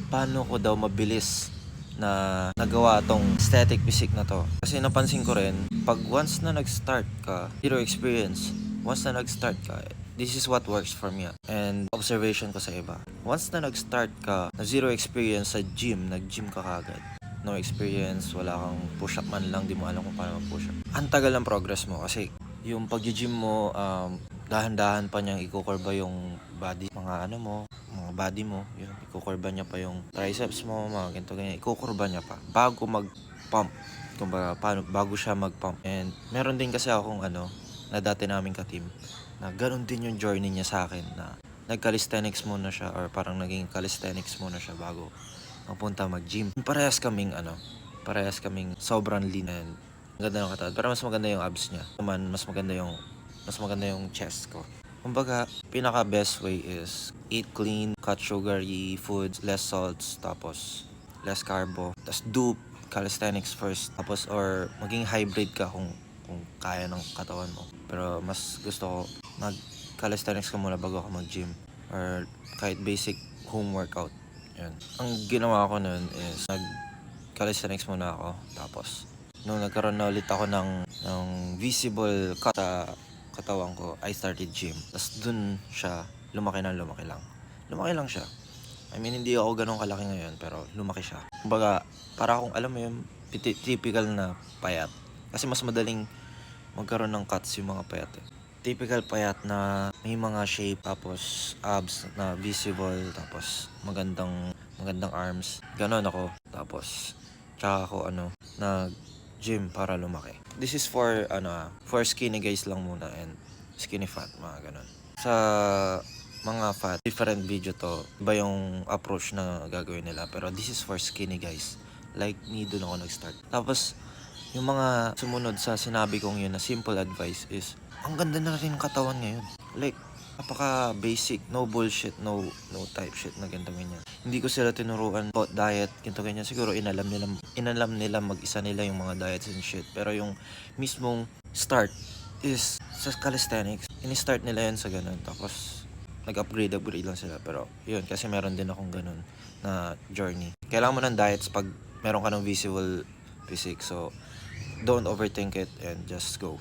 paano ko daw mabilis na nagawa tong static physique na to. Kasi napansin ko rin, pag once na nag-start ka, zero experience, once na nag-start ka, this is what works for me. And observation ko sa iba. Once na nag-start ka, na zero experience sa gym, nag-gym ka kagad. No experience, wala kang push-up man lang, di mo alam kung paano mag-push-up. Ang tagal ng progress mo kasi yung pag-gym mo, dahan-dahan pa niyang ikukurba yung body, mga mga body mo, yun, ikukurba niya pa yung triceps mo, mga ganito ganyan, ikukurba niya pa bago mag-pump, kumbaga bago siya mag-pump. And meron din kasi akong na dati naming ka-team, na ganun din yung journey niya sa akin, na nag-calisthenics muna siya, or parang naging calisthenics muna siya bago magpunta mag-gym. Parehas kaming sobrang lean and ganda ng katawan, pero mas maganda yung abs niya. Naman, mas maganda yung chest ko. Kumbaga, pinaka best way is eat clean, cut sugary foods, less salts, tapos less carbo. Tapos do calisthenics first. Tapos or maging hybrid ka kung kaya ng katawan mo. Pero mas gusto ko mag calisthenics ka muna bago ka mag-gym, or kahit basic home workout. Yan. Ang ginawa ko nun is calisthenics muna ako, tapos nung nagkaroon na ulit ako ng visible cut sa katawan ko, I started gym. Tapos dun siya lumaki lang. Lumaki lang siya. I mean, hindi ako ganun kalaki ngayon, pero lumaki siya. Kumbaga, para akong, alam mo yung typical na payat. Kasi mas madaling magkaroon ng cuts yung mga payat eh. Typical payat na may mga shape, tapos abs na visible, tapos magandang arms. Ganon ako. Tapos tsaka ako nag-gym para lumaki. This is for skinny guys lang muna, and skinny fat, mga ganon. Sa mga fat, different video to. Iba yung approach na gagawin nila. Pero this is for skinny guys. Like me, dun ako nag-start. Tapos, yung mga sumunod sa sinabi kong yun na simple advice is, ang ganda na rin ng katawan ngayon. Like, napaka basic, no bullshit, no type shit na ganito ganyan. Hindi ko sila tinuruan about diet, ganito ganyan. Siguro inalam nila mag-isa nila yung mga diets and shit. Pero yung mismong start is sa calisthenics. Ini-start nila yan sa ganun. Tapos nag-upgrade lang sila. Pero yun, kasi meron din akong ganun na journey. Kailangan mo ng diets pag meron ka ng visible physique. So don't overthink it and just go.